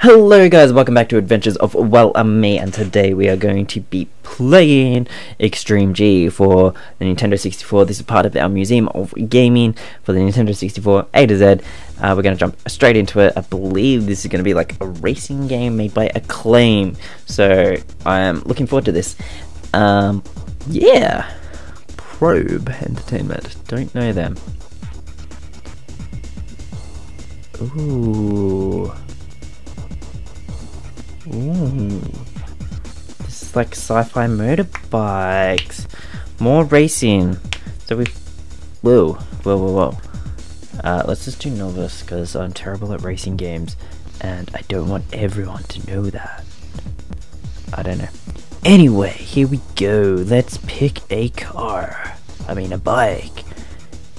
Hello guys, welcome back to Adventures of Me, and today we are going to be playing Extreme G for the Nintendo 64. This is part of our Museum of Gaming for the Nintendo 64 A to Z. We're going to jump straight into it. I believe this is going to be like a racing game made by Acclaim, so I am looking forward to this. Yeah, Probe Entertainment, don't know them. Ooh, this is like sci-fi motorbikes. More racing. So whoa. Let's just do novice because I'm terrible at racing games and I don't want everyone to know that. I don't know. Anyway, here we go. Let's pick a car. I mean a bike.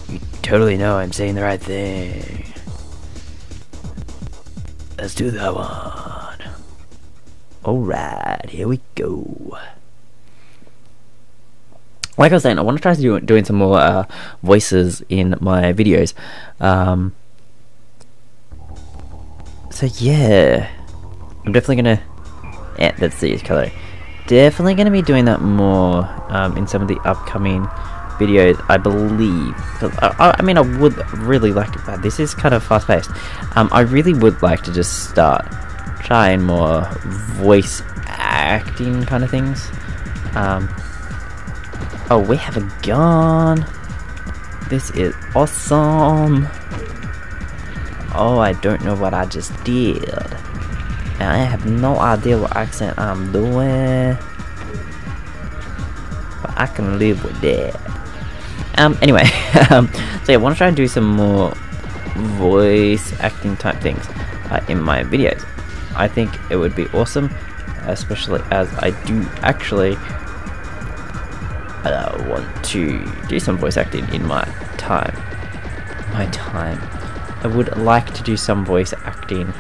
You totally know I'm saying the right thing. Let's do that one. Alright, here we go. Like I was saying, I want to try doing some more voices in my videos. So yeah, I'm definitely gonna. Yeah, that's the color. Definitely gonna be doing that more in some of the upcoming videos, I believe. I mean, I would really like to. This is kind of fast-paced. I really would like to just start trying more voice acting kind of things. Oh, we have a gun. This is awesome. Oh, I don't know what I just did. I have no idea what accent I'm doing, but I can live with that. Anyway, so yeah, I want to try and do some more voice acting type things in my videos. I think it would be awesome, especially as I do actually want to do some voice acting in my time. I would like to do some voice acting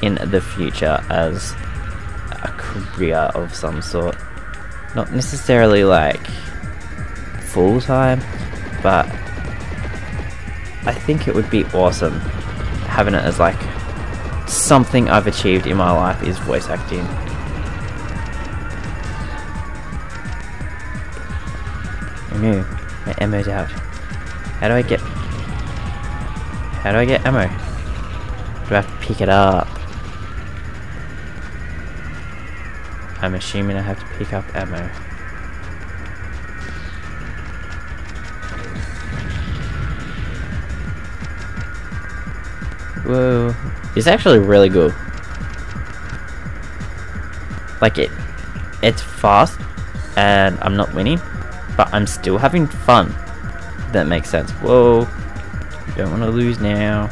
in the future as a career of some sort. Not necessarily like full time, but I think it would be awesome having it as like something I've achieved in my life is voice acting. Oh no, my ammo's out. How do I get ammo? Do I have to pick it up? I'm assuming I have to pick up ammo. Whoa, it's actually really good. Like it's fast and I'm not winning, but I'm still having fun. That makes sense. Whoa, don't want to lose now.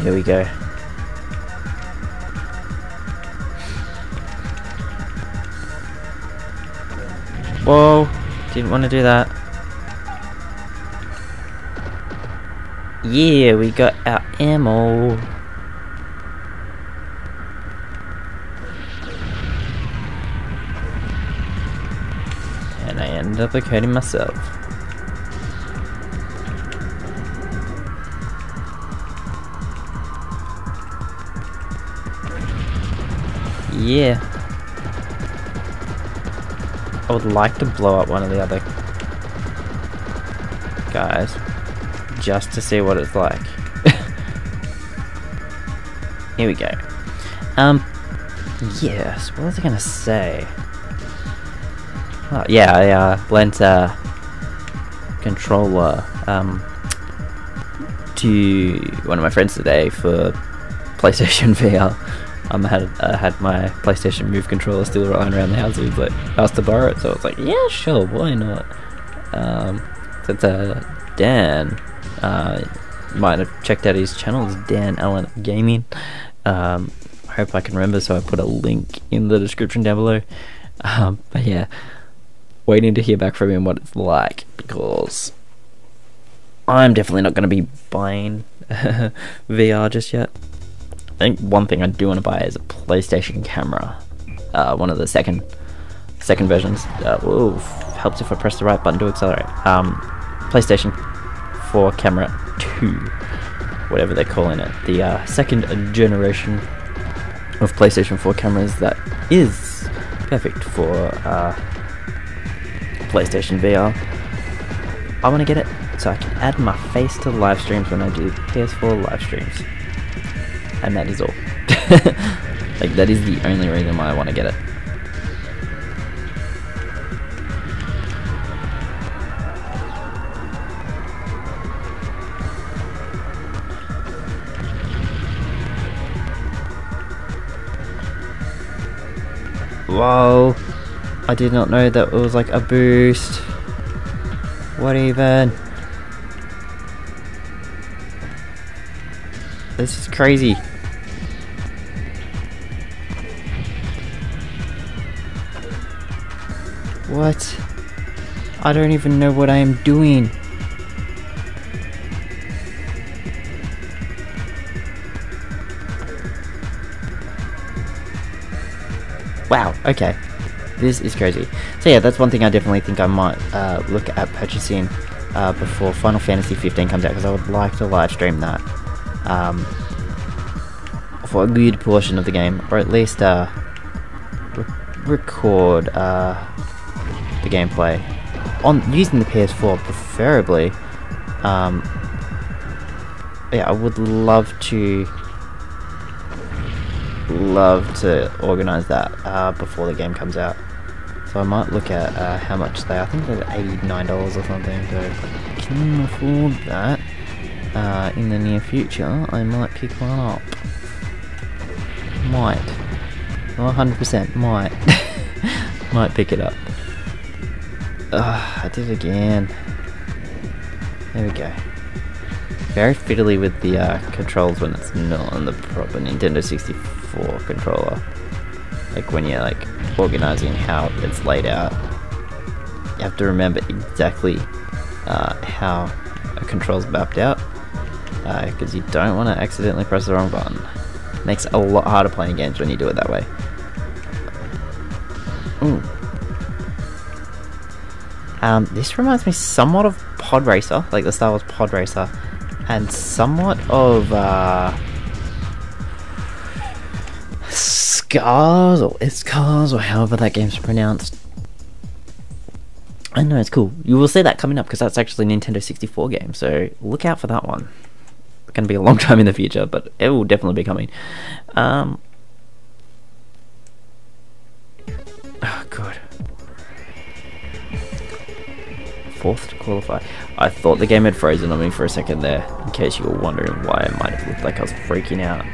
Here we go. Whoa, didn't want to do that. Yeah, we got our ammo. And I ended up hurting myself. Yeah. I would like to blow up one of the other guys just to see what it's like. Here we go. Yes, what was I gonna say? Oh, yeah, I lent a controller to one of my friends today for PlayStation VR. I had my PlayStation Move controller still lying around the house. He was like, asked to borrow it, so I was like, yeah, sure, why not? Since Dan might have checked out his channel, it's Dan Allen Gaming. I hope I can remember, so I put a link in the description down below. But yeah, waiting to hear back from him what it's like, because I'm definitely not going to be buying VR just yet. I think one thing I do want to buy is a PlayStation camera. One of the second versions. Whoa, helps if I press the right button to accelerate. PlayStation 4 camera 2. whatever they're calling it, the second generation of PlayStation 4 cameras that is perfect for PlayStation VR. I want to get it so I can add my face to live streams when I do PS4 live streams, and that is all. Like, that is the only reason why I want to get it. Whoa, I did not know that it was like a boost. What even? This is crazy. What? I don't even know what I am doing. Wow, okay. This is crazy. So yeah, that's one thing I definitely think I might look at purchasing before Final Fantasy 15 comes out, because I would like to live stream that for a good portion of the game, or at least record the gameplay on using the PS4 preferably. Yeah, I would love to organize that before the game comes out. So I might look at how much they are. I think they're $89 or something, so if I can afford that in the near future, I might pick one up. Might. Not 100%, might. Might pick it up. I did it again. There we go. Very fiddly with the controls when it's not on the proper Nintendo 64 controller. Like when you're like organizing how it's laid out, you have to remember exactly how a control's mapped out, because you don't want to accidentally press the wrong button. Makes it a lot harder playing games when you do it that way. Ooh. This reminds me somewhat of Pod Racer, like the Star Wars Pod Racer, and somewhat of Scars or Iscars, or however that game's pronounced. I know, it's cool. You will see that coming up because that's actually a Nintendo 64 game, so look out for that one. It's going to be a long time in the future, but it will definitely be coming. Oh, good. Fourth to qualify. I thought the game had frozen on me for a second there, in case you were wondering why it might have looked like I was freaking out.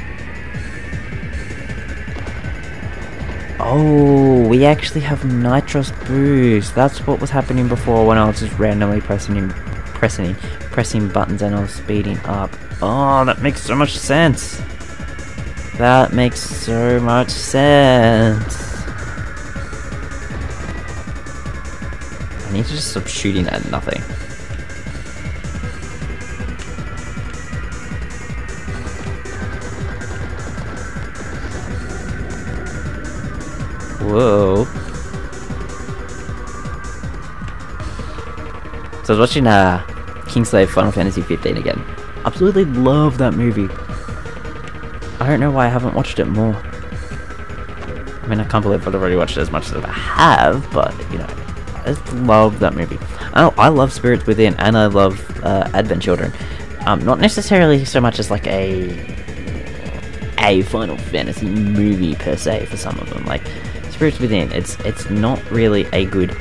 Oh, we actually have Nitros Boost. That's what was happening before when I was just randomly pressing buttons and I was speeding up. Oh, that makes so much sense. That makes so much sense. I need to just stop shooting at nothing. Whoa. So I was watching Kingslave Final Fantasy 15 again. Absolutely love that movie. I don't know why I haven't watched it more. I mean, I can't believe I've already watched it as much as I have, but, you know, I just love that movie. I love Spirits Within, and I love Advent Children. Not necessarily so much as like a Final Fantasy movie per se for some of them. Like Spirits Within, it's not really a good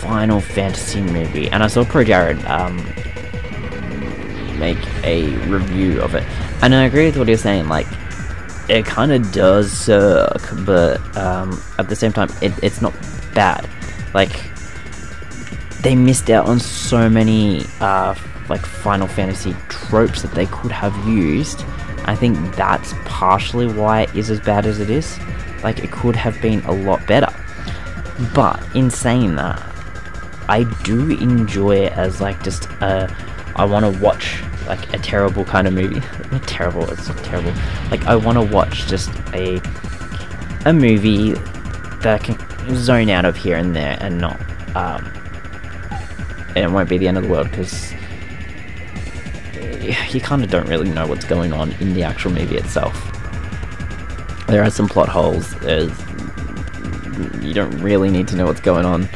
Final Fantasy movie. And I saw Pro Jared make a review of it, and I agree with what he was saying. Like, it kind of does suck, but at the same time, it's not bad. Like, they missed out on so many like Final Fantasy tropes that they could have used. I think that's partially why it is as bad as it is. Like, it could have been a lot better. But in saying that, I do enjoy it as like just I want to watch like a terrible kind of movie. Not terrible, it's not terrible. Like, I want to watch just a movie that I can zone out of here and there and not and it won't be the end of the world, because you kind of don't really know what's going on in the actual movie itself. There are some plot holes. You don't really need to know what's going on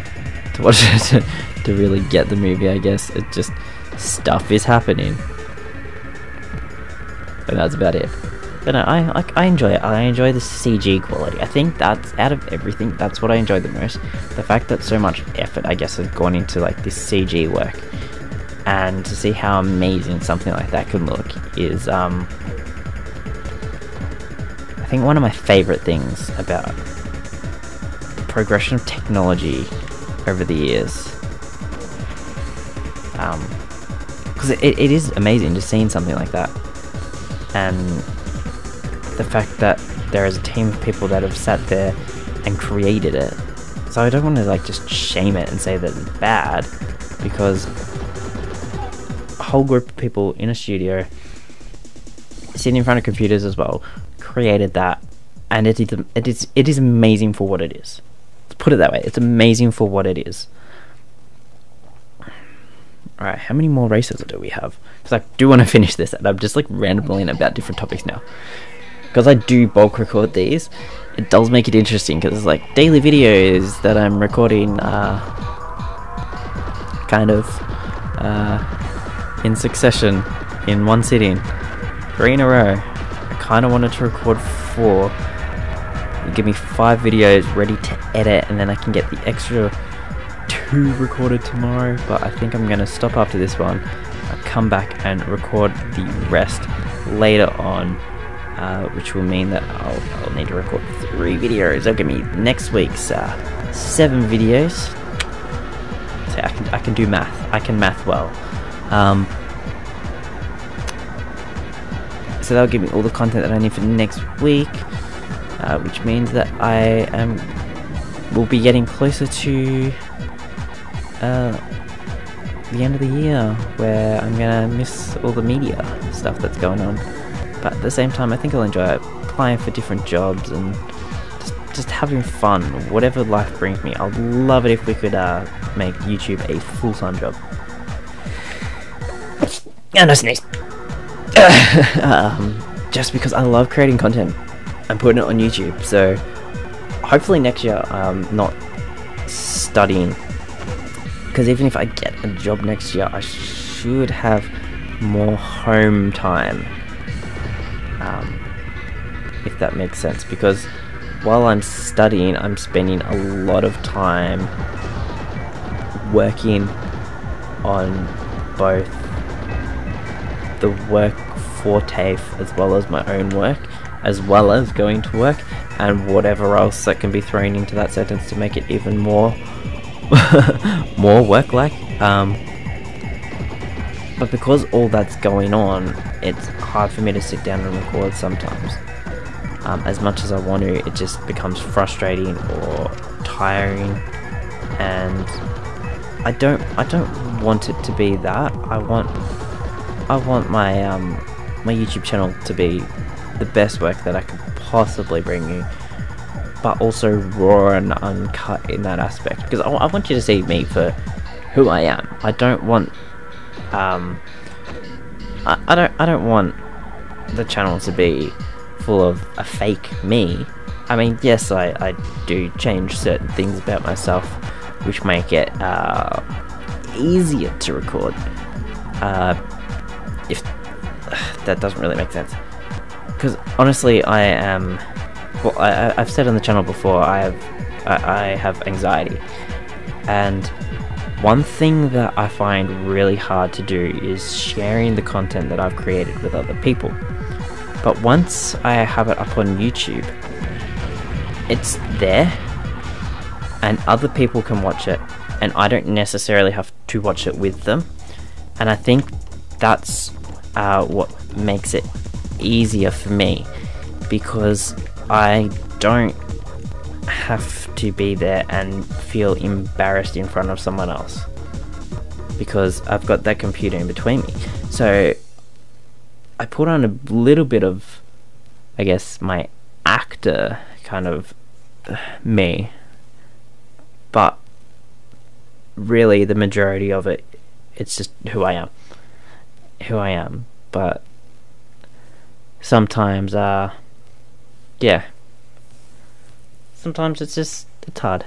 to watch it to really get the movie, I guess. It just, stuff is happening. But that's about it. But no, I enjoy it. I enjoy the CG quality. I think that's, out of everything, that's what I enjoy the most. The fact that so much effort, I guess, has gone into like this CG work, and to see how amazing something like that can look is, I think, one of my favorite things about progression of technology over the years. Because it is amazing just seeing something like that, and the fact that there is a team of people that have sat there and created it. So I don't want to like just shame it and say that it's bad, because a whole group of people in a studio sitting in front of computers as well created that, and it is amazing for what it is. Let's put it that way. It's amazing for what it is. Alright, how many more races do we have? Because I do want to finish this, and I'm just like rambling about different topics now. Because I do bulk record these, it does make it interesting, because it's like daily videos that I'm recording kind of in succession, in one sitting, 3 in a row. I kind of wanted to record 4, give me 5 videos ready to edit, and then I can get the extra 2 recorded tomorrow. But I think I'm going to stop after this one. I'll come back and record the rest later on, which will mean that I'll need to record 3 videos. That'll give me next week's 7 videos. So I can do math. I can math well. So that'll give me all the content that I need for next week, which means that will be getting closer to the end of the year, where I'm gonna miss all the media stuff that's going on. But at the same time, I think I'll enjoy it, applying for different jobs and just having fun, whatever life brings me. I'd love it if we could make YouTube a full-time job. And a sneeze. Just because I love creating content and putting it on YouTube. So hopefully next year I'm not studying, because even if I get a job next year, I should have more home time, if that makes sense. Because while I'm studying, I'm spending a lot of time working on both the work for TAFE as well as my own work, as well as going to work, and whatever else that can be thrown into that sentence to make it even more more work-like. But because all that's going on, it's hard for me to sit down and record sometimes. As much as I want to, it just becomes frustrating or tiring, and I don't want it to be that. I want my my YouTube channel to be the best work that I could possibly bring you, but also raw and uncut in that aspect, because I want you to see me for who I am. I don't want I don't want the channel to be full of a fake me. I mean, yes, I do change certain things about myself which make it easier to record, if that doesn't really make sense. Because honestly, I am, well, I've said on the channel before, I have anxiety, and one thing that I find really hard to do is sharing the content that I've created with other people. But once I have it up on YouTube, it's there and other people can watch it, and I don't necessarily have to watch it with them. And I think that's what makes it easier for me, because I don't have to be there and feel embarrassed in front of someone else, because I've got that computer in between me. So I put on a little bit of, I guess, my actor kind of me, but really the majority of it, it's just who I am. but sometimes, yeah, sometimes it's hard.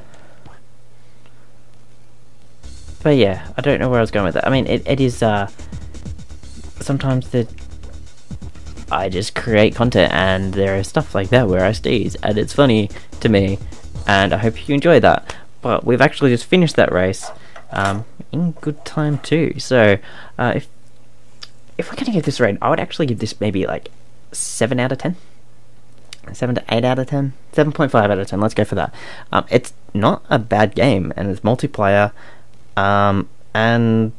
But yeah, I don't know where I was going with that. I mean, it is, sometimes I just create content and there is stuff like that where I sneeze and it's funny to me, and I hope you enjoy that. But we've actually just finished that race in good time too. So if we're gonna give this a rate, I would actually give this maybe like 7 out of 10. 7 to 8 out of 10, 7.5 out of 10. Let's go for that. It's not a bad game, and it's multiplayer, and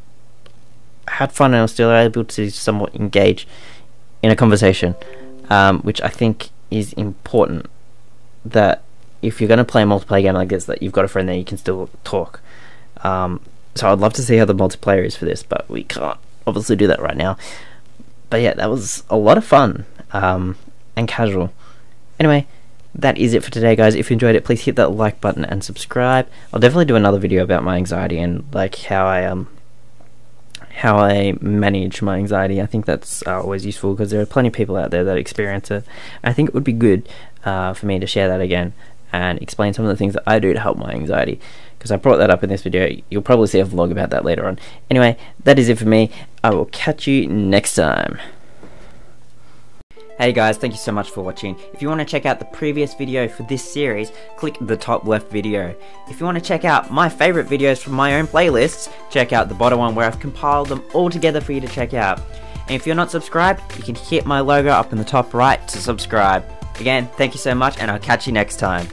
had fun, and I was still able to somewhat engage in a conversation, which I think is important. That if you're going to play a multiplayer game like this, that you've got a friend there you can still talk. So I'd love to see how the multiplayer is for this, but we can't obviously do that right now. But yeah, that was a lot of fun, and casual. Anyway, that is it for today, guys. If you enjoyed it, please hit that like button and subscribe. I'll definitely do another video about my anxiety and like how I manage my anxiety. I think that's always useful because there are plenty of people out there that experience it. I think it would be good for me to share that again and explain some of the things that I do to help my anxiety, because I brought that up in this video. You'll probably see a vlog about that later on. Anyway, that is it for me. I will catch you next time. Hey guys, thank you so much for watching. If you want to check out the previous video for this series, click the top left video. If you want to check out my favourite videos from my own playlists, check out the bottom one where I've compiled them all together for you to check out. And if you're not subscribed, you can hit my logo up in the top right to subscribe. Again, thank you so much, and I'll catch you next time.